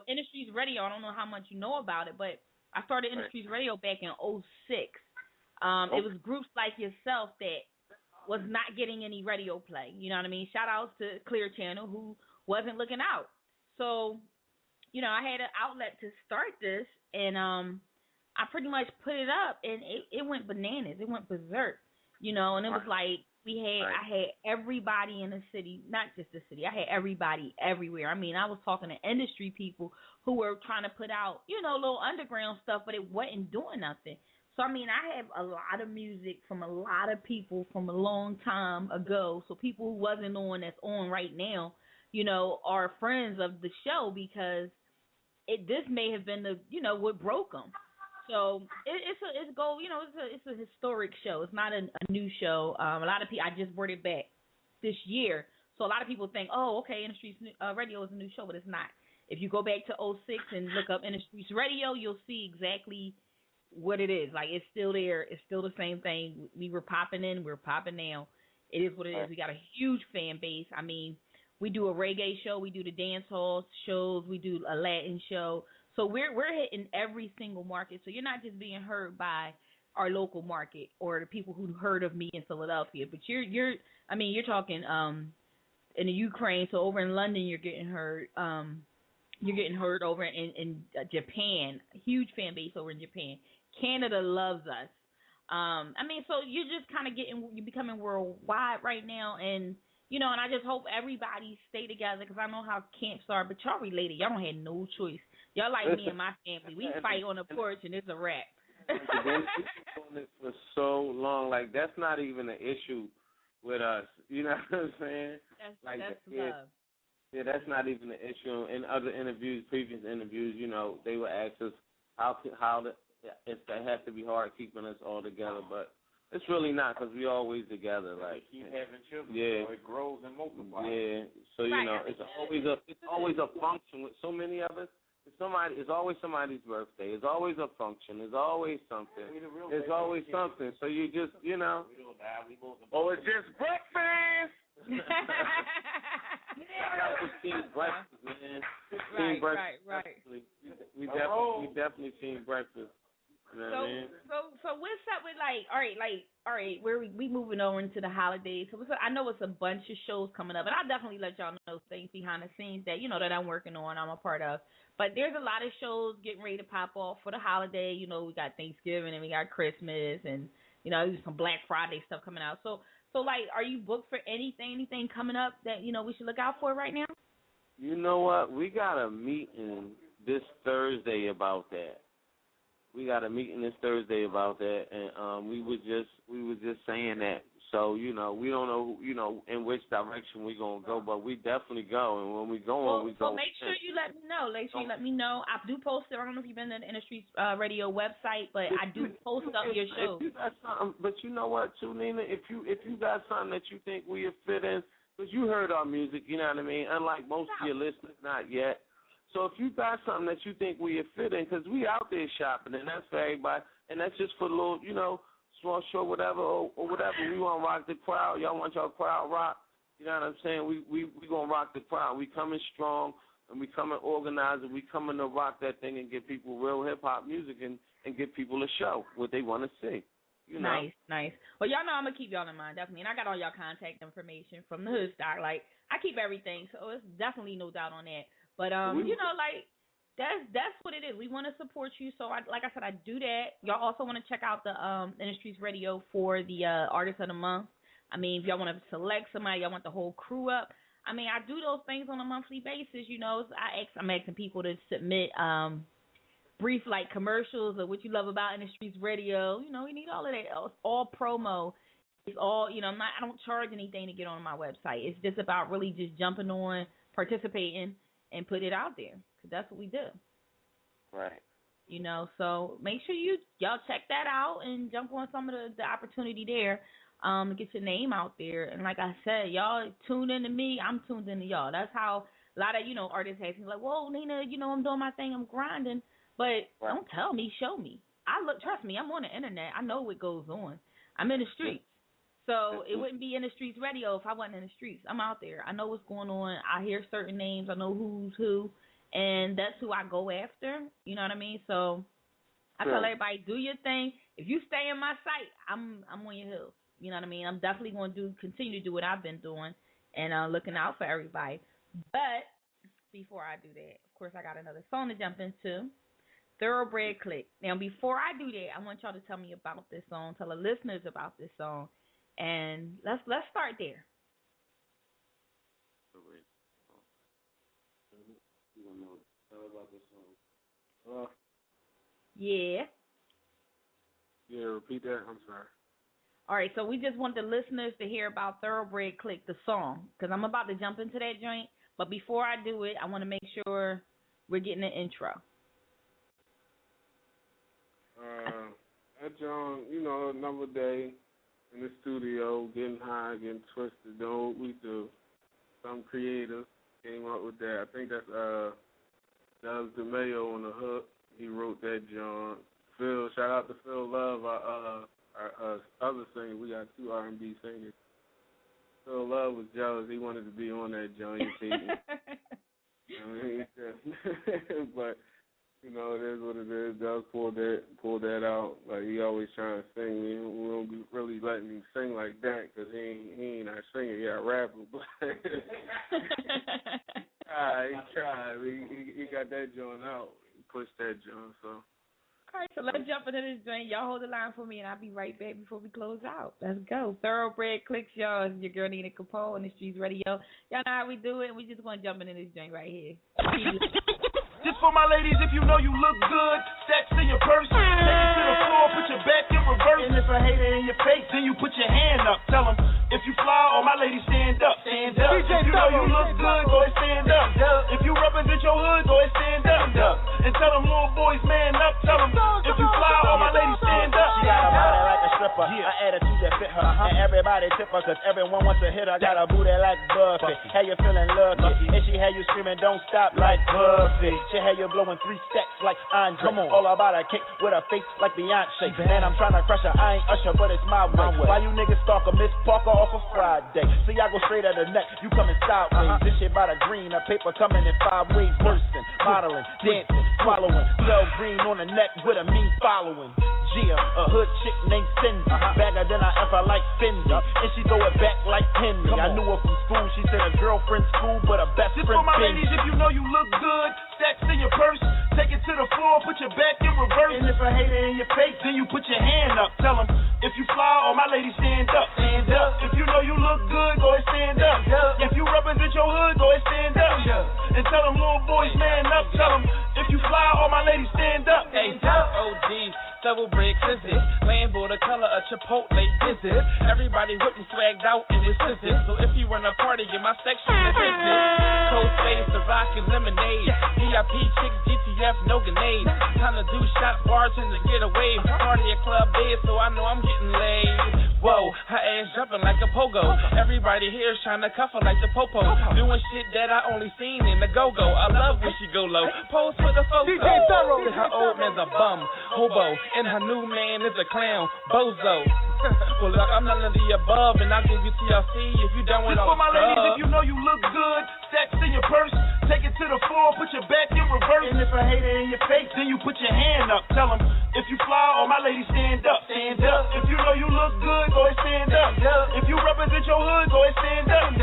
Industries Radio. I don't know how much you know about it, but I started Industries Radio back in 2006. It was groups like yourself that was not getting any radio play. You know what I mean? Shout outs to Clear Channel who wasn't looking out. So, I had an outlet to start this, and I pretty much put it up, and it went bananas. It went berserk, and it was like I had everybody in the city, not just the city. I had everybody everywhere. I mean, I was talking to industry people who were trying to put out, little underground stuff, but it wasn't doing nothing. So, I have a lot of music from a lot of people from a long time ago. So, people who wasn't on that's on right now, are friends of the show because this may have been what broke them. So, it's a historic show. It's not a new show. A lot of people, I just brought it back this year. So, a lot of people think, oh, okay, Industries Radio is a new show, but it's not. If you go back to 2006 and look up Industries Radio, you'll see exactly what it is. It's still there. It's still the same thing. We were popping in. We're popping now. It is what it is. We got a huge fan base. We do a reggae show. We do the dance hall shows. We do a Latin show. So we're hitting every single market. So you're not just being heard by our local market or the people who heard of me in Philadelphia, but you're talking in the Ukraine. So over in London, you're getting heard. You're getting heard over in Japan. Huge fan base over in Japan. Canada loves us. So you're just kind of you're becoming worldwide right now, and and I just hope everybody stay together because I know how camps are, but y'all related. Y'all don't have no choice. Y'all like me and my family. We fight on the porch, and it's a wrap. We've been doing this for so long. That's not even an issue with us. You know what I'm saying? That's love. Yeah, that's not even an issue. In other interviews, previous interviews, they would ask us if they have to be hard keeping us all together, but it's really not because we always together. Keep having children, yeah, so it grows and multiplies. Yeah, so it's always a function with so many of us. It's always somebody's birthday. It's always a function. It's always something. It's always something. So you just We don't die. We both. Oh, it's just breakfast. Shout out to Team Breakfast, man. Team Breakfast. Right. We definitely Team Breakfast. So what's up with all right, we moving over into the holidays. So I know it's a bunch of shows coming up, and I'll definitely let y'all know things behind the scenes that that I'm working on, I'm a part of. But there's a lot of shows getting ready to pop off for the holiday. We got Thanksgiving and we got Christmas, and there's some Black Friday stuff coming out. So are you booked for anything coming up that we should look out for right now? You know what? We got a meeting this Thursday about that. And we was just saying that. So we don't know in which direction we gonna go, but we definitely go. And when we go, we go. So make sure you let me know. I do post it. I don't know if you've been to the Industry Radio website, but I do post up your shows. If you got something, but you know what, too, Nina? If you got something that you think we fit in, because you heard our music, you know what I mean. Unlike most of your listeners, not yet. So if you got something that you think we fit in, because we out there shopping, and that's for everybody, and that's just for the little, small show, whatever, or whatever. We want to rock the crowd. Y'all want y'all crowd rock. You know what I'm saying? We going to rock the crowd. We coming strong, and we coming organized, and we coming to rock that thing and give people real hip-hop music and give people a show, what they want to see. Nice. Well, y'all know I'm going to keep y'all in mind, definitely. And I got all y'all contact information from the hood stock. Like, I keep everything, so it's definitely no doubt on that. But, that's what it is. We want to support you. So, like I said, I do that. Y'all also want to check out the Industries Radio for the Artist of the Month. I mean, if y'all want to select somebody, y'all want the whole crew up. I mean, I do those things on a monthly basis. I'm asking people to submit brief, commercials of what you love about Industries Radio. We need all of that. It's all promo. It's all, I don't charge anything to get on my website. It's just about really just jumping on, participating, and put it out there. Because that's what we do. Right. So make sure y'all check that out and jump on some of the opportunity there to get your name out there. And like I said, y'all tune in to me, I'm tuned in to y'all. That's how a lot of, artists have me like, whoa, Nina, I'm doing my thing, I'm grinding. But don't tell me, show me. Trust me, I'm on the internet. I know what goes on. I'm in the streets. So it wouldn't be in the streets radio if I wasn't in the streets. I'm out there. I know what's going on. I hear certain names. I know who's who. And that's who I go after. You know what I mean? So I tell everybody, do your thing. If you stay in my sight, I'm on your heels. You know what I mean? I'm definitely going to continue to do what I've been doing and looking out for everybody. But before I do that, of course, I got another song to jump into. ThuroBred Clique. Now, before I do that, I want y'all to tell me about this song. Tell the listeners about this song. And let's start there. Yeah. Yeah, repeat that. I'm sorry. All right, so we just want the listeners to hear about ThuroBred Clique, the song, because I'm about to jump into that joint. But before I do it, I want to make sure we're getting an intro. That joint, another day in the studio, getting high, getting twisted, doing what we do. Some creative came up with that. I think that's Dubbz Demayo on the hook. He wrote that joint. Phil, shout out to Phil Love, our other singer. We got two R&B singers. Phil Love was jealous. He wanted to be on that joint. But it is what it is. Doug pulled that out. Like, he always trying to sing. We don't be really letting him sing like that because he ain't our singer. He our rapper. But he tried. He got that joint out. He pushed that joint. So. All right, so let's jump into this joint. Y'all hold the line for me, and I'll be right back before we close out. Let's go. ThuroBred Clique, y'all. It's your girl Nina Capone on the Streets Radio. Y'all know how we do it. We just going to jump into this joint right here. Just for my ladies, if you know you look good, sex in your purse, take it to the floor, put your back in reverse. And if a hater in your face, then you put your hand up. Tell them, if you fly, all my ladies stand up. Stand up. If you know you look good, go ahead, stand up. If you represent your hood, go ahead, stand up. And tell them little boys, man up. Tell them, if you fly, all my ladies stand up. She got a body like a stripper, an attitude that fit her. And every everybody tip her, cause everyone wants to hit her. Got a booty like Buffy. How you feeling lucky? And she had you screaming, don't stop like Buffy. She had you blowing 3 stacks like Andre. Come on. All about a kick with a face like Beyonce. Man, I'm trying to crush her. I ain't Usher, but it's my way. Why you niggas stalk a Miss Parker off a Friday? See, I go straight at the neck. You coming sideways. This shit by the green. A paper coming in 5 ways. Bursting, modeling, dancing, swallowing. 12 green on the neck with a mean following. Gia, a hood chick named Cindy. Bagger than I ever like Fendi. And she throw it back like Henry. I knew her from school. She said a girlfriend school, but a best friend. For my ladies, if you know you look good, stacks in your purse. Take it to the floor, put your back in reverse. And if a hater in your face, then you put your hand up. Tell them, if you fly, all my ladies stand up. Stand up. If you know you look good, go ahead stand up. If you represent your hood, go ahead stand up. And tell them little boys, man up. Tell them, if you fly, all my ladies stand up. Hey, OG, ThuroBred Clique, Lambo, the color of Chipotle visit. Everybody with me swagged out in this visit. So if you run a party, get my section to visit. Cold space, the rock and lemonade. VIP chicks, GTF, no grenade. Time to do shots, bartenders get away. Party at club bed, so I know I'm getting laid. Whoa, her ass jumping like a pogo. Everybody here is trying to cuff her like the popo. Doing shit that I only seen in the go-go. I love when she go low. Pose for the photo. Her old man's a bum, hobo. And her new man is a clown, bozo. Well, look, I'm none of the above, and I'll give you TLC if you done with all for my ladies, if you know you look good, stacks in your purse. Take it to the floor, put your back in reverse. And if a hater in your face, then you put your hand up. Tell them, if you fly, all my ladies stand up. Stand up. If you know you look good, go ahead stand up. If you represent your hood, go ahead stand up.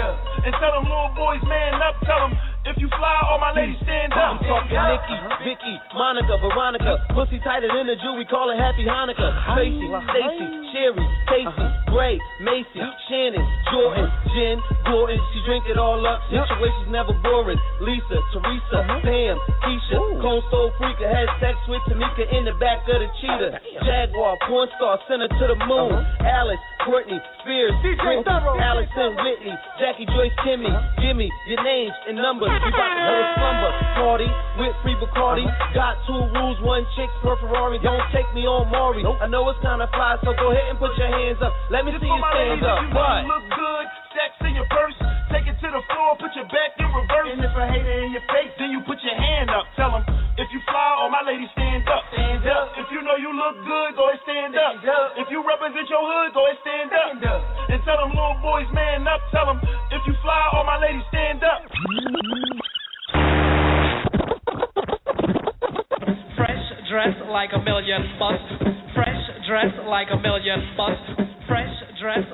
And tell them little boys, man up. Tell them, if you fly, all my ladies stand up. I'm talking Nikki, Vicky, Monica, Veronica. Pussy tighter than a Jew, we call it Happy Hanukkah. Tracy, Stacy, Sherry, Casey, Gray, Macy, Shannon, Jordan, Jen, Gordon. She drink it all up. Situations never boring. Lisa, Teresa, Pam, Keisha, Cold Stove Freaker. Had sex with Tamika in the back of the cheetah. Jaguar, porn star, sent her to the moon. Alice, Courtney, Spears, Britney, Allison, Whitney, Jackie, Joyce, Kimmy. Give me your names and numbers. We about to have a slumber party with free Bacardi. Got 2 rules, 1 chick per Ferrari. Don't take me on Maury. I know it's kind of fly, so go ahead and put your hands up. Let me see you stand up. You know you look good, stacks in your purse. Take it to the floor, put your back in reverse. And if a hater in your face, then you put your hand up. Tell them, if you fly, all my ladies stand up. Stand up. If you know you look good, go ahead stand up. If you represent your hood, go ahead stand up. And tell them little boys, man up. Tell them, if you fly, all my ladies stand up. Fresh dress like a million bucks. Fresh dress like a million bucks. Fresh dress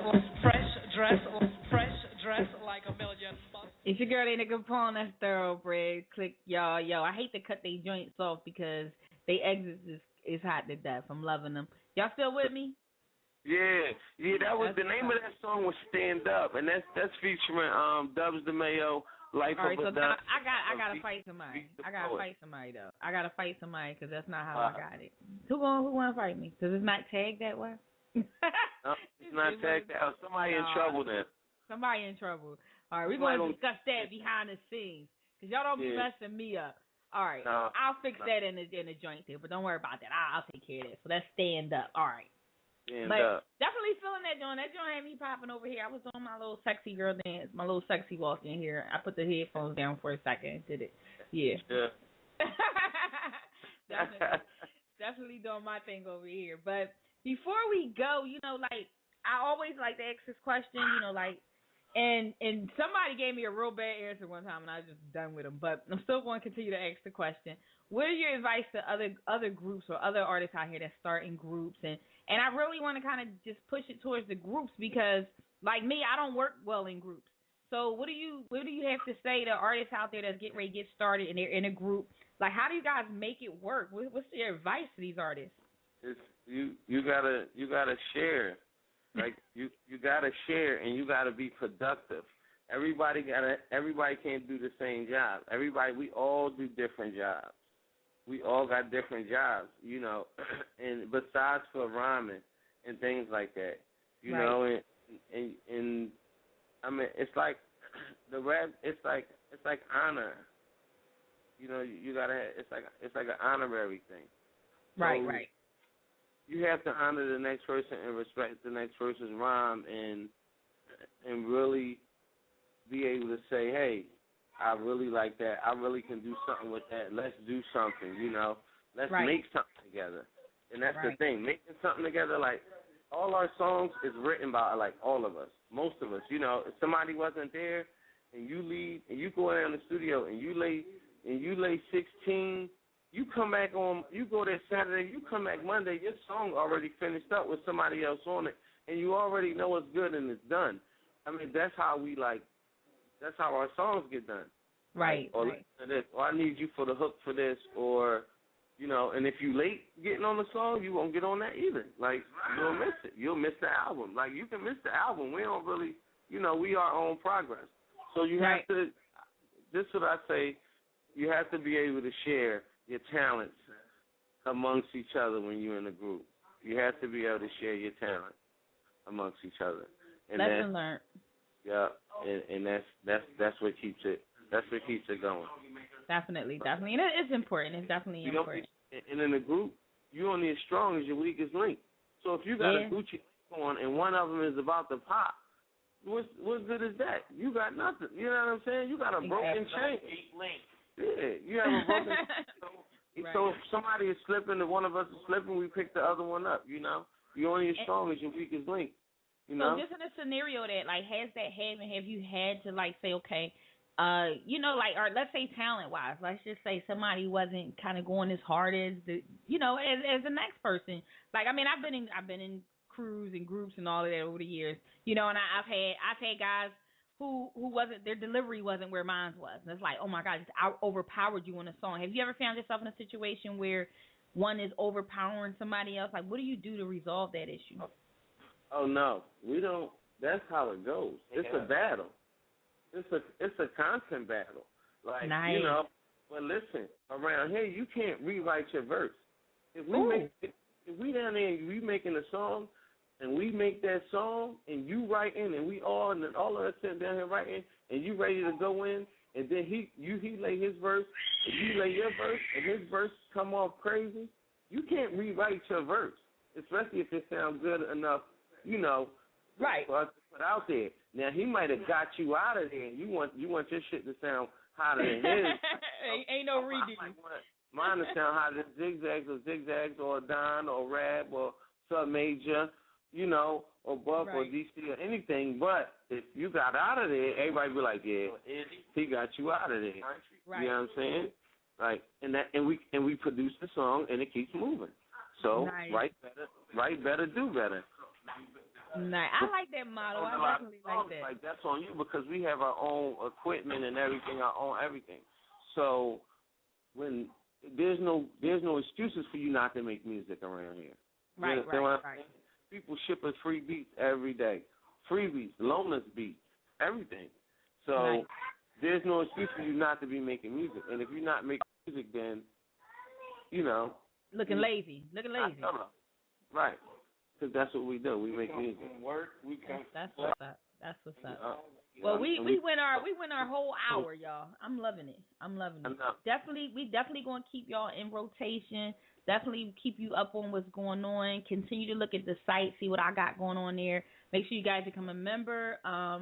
like a million bucks. It's your girl, they nigga Pawn, that's ThuroBred Clique, y'all. Yo, I hate to cut they joints off because they exits is hot to death. I'm loving them. Y'all still with me? Yeah, that was the name of that song was Stand Up, and that's featuring Dubbz, Demayo, Life All right, of a so Dub. I gotta fight somebody. I gotta fight somebody though. I gotta fight somebody because that's not how I got it. Who wanna fight me? Because it's not tagged that way. No, it's not tagged out. Somebody in trouble then. Somebody in trouble. All right, we're going to discuss that behind the scenes because y'all don't be messing me up. All right, I'll fix that in the joint there, but don't worry about that. I'll take care of that. So let's stand up. All right. Definitely feeling that joint. That joint had me popping over here. I was on my little sexy girl dance, my little sexy walk in here. I put the headphones down for a second and did it. Yeah. Definitely doing my thing over here. But before we go, I always like to ask this question, and somebody gave me a real bad answer one time, and I was just done with them. But I'm still going to continue to ask the question. What is your advice to other groups or other artists out here that start in groups? And I really want to kind of just push it towards the groups because, like me, I don't work well in groups. So what do you have to say to artists out there that's getting ready to get started and they're in a group? Like, how do you guys make it work? What's your advice to these artists? You gotta share. Like you gotta share and you gotta be productive. Everybody can't do the same job. We all do different jobs. We all got different jobs, and besides for rhyming and things like that, and I mean it's like the rap. It's like honor. You gotta have, it's like an honorary thing. Right. you have to honor the next person and respect the next person's rhyme and really be able to say, hey, I really like that. I really can do something with that. Let's do something, you know. Let's make something together. And that's the thing. Making something together, like, all our songs is written by, like, all of us, most of us. You know, if somebody wasn't there and you leave and you go down the studio and you lay 16, you come back on, you go there Saturday, you come back Monday, your song already finished up with somebody else on it, and you already know it's good and it's done. I mean, that's how our songs get done. Right. Or listen to this, or I need you for the hook for this, or, you know, and if you late getting on the song, you won't get on that either. Like, you'll miss it. You'll miss the album. Like, you can miss the album. We don't really, you know, we are on progress. So you have to, this is what I say, you have to be able to share your talents amongst each other when you're in a group. You have to be able to share your talent amongst each other. And lesson learned. Yeah, and that's what keeps it. That's what keeps it going. Definitely. And it's important. It's definitely important. And in a group, you're only as strong as your weakest link. So if you got a Gucci on and one of them is about to pop, what good is that? You got nothing. You know what I'm saying? You got a broken chain. Yeah, you have a broken chain. So if somebody is slipping and one of us is slipping, we pick the other one up, you know? You're only as strong as your weakest link. You know? So just in a scenario that, like, have you had to, like, say, okay, you know, like, or let's say talent-wise, let's just say somebody wasn't kind of going as hard as the, you know, as the next person. Like, I mean, I've been in crews and groups and all of that over the years, you know, and I've had guys who wasn't, their delivery wasn't where mine was, and it's like, oh my God, I overpowered you on a song. Have you ever found yourself in a situation where one is overpowering somebody else? Like, what do you do to resolve that issue? Oh no, we don't. That's how it goes. It's a battle. It's a constant battle. Like, you know, but listen, around here you can't rewrite your verse. If we down there and we making a song and we make that song and you writing and we all and all of us sitting down here writing and you ready to go in and then he lay his verse and you lay your verse and his verse come off crazy, you can't rewrite your verse, especially if it sounds good enough, you know, for us to put out there. Now he might have got you out of there. And you want your shit to sound hotter than his. Ain't no redo. Mine to sound hotter than Zig Zags or Don or Rab or Sub Major, you know, or Buck or DC or anything. But if you got out of there, everybody be like, yeah, he got you out of there. Right. You know what I'm saying? Like, and we produce the song and it keeps moving. So write better, do better. Nice. I like that motto. I definitely like that. Like, that's on you because we have our own equipment and everything, our own everything. So when there's no excuses for you not to make music around here. Right. People ship us free beats every day. Free beats, loan us beats, everything. So there's no excuse for you not to be making music. And if you're not making music, then, you know. Looking lazy. Right. Because that's what we do. We make music. That's what's up. Well, we went our whole hour, y'all. I'm loving it. We definitely going to keep y'all in rotation. Definitely keep you up on what's going on. Continue to look at the site, see what I got going on there. Make sure you guys become a member. I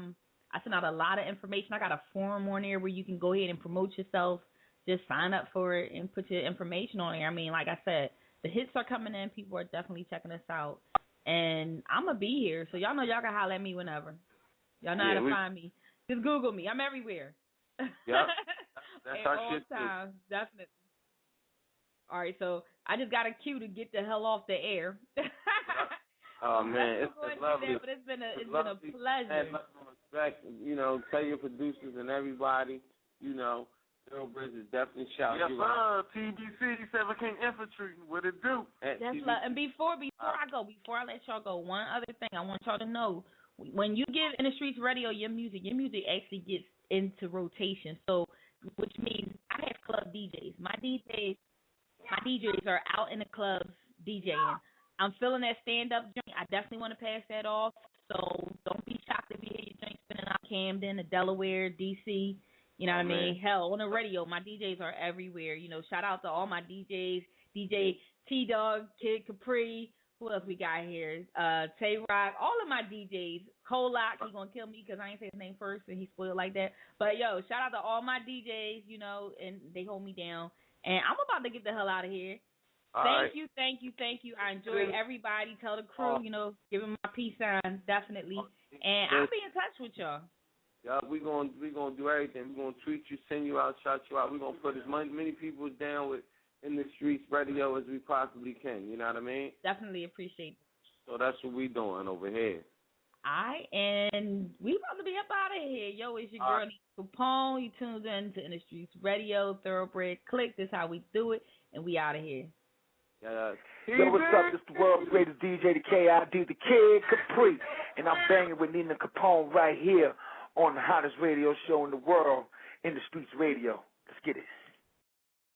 sent out a lot of information. I got a forum on there where you can go ahead and promote yourself. Just sign up for it and put your information on there. I mean, like I said, the hits are coming in. People are definitely checking us out. And I'm going to be here, so y'all know y'all can holler at me whenever. Y'all know how to find me. Just Google me. I'm everywhere. Yep. That's our shit, too. Definitely. All right, so I just got a cue to get the hell off the air. Oh, man, it's lovely. But it's been a pleasure. Respect, you know, tell your producers and everybody, you know, ThuroBredz is definitely shouting you out. T.B.C, 7 King Infantry, what it do? That's love. And before I let y'all go, one other thing I want y'all to know, when you give In the Streets Radio your music actually gets into rotation. So, which means I have club DJs. My DJs are out in the clubs DJing. I'm feeling that stand-up joint. I definitely want to pass that off. So don't be shocked if you hear your joint spinning out Camden, Delaware, D.C., you know what I mean? Hell, on the radio, my DJs are everywhere. You know, shout out to all my DJs, DJ T-Dog, Kid Capri, Who else we got here? Tay Rock, all of my DJs. Colock, he gonna kill me because I ain't say his name first and he spoiled like that. But yo, shout out to all my DJs, you know, and they hold me down. And I'm about to get the hell out of here. Thank you. I enjoyed everybody. Tell the crew, you know, give them my peace sign, definitely. And I'll be in touch with y'all. Yeah, we gonna do everything. We're gonna tweet you, send you out, shout you out. We're gonna put as many people down with in the streets radio as we possibly can. You know what I mean? Definitely appreciate it. So that's what we doing over here. And we about to be up out of here. Yo, it's your girl Capone. You tuned in to In the Streets Radio, ThuroBred Clique. This is how we do it, and we out of here. Yeah. Yo, what's up? This the world's greatest DJ, the I.B the Kid Capri, and I'm banging with Nina Capone right here on the hottest radio show in the world, In the Streets Radio. Let's get it.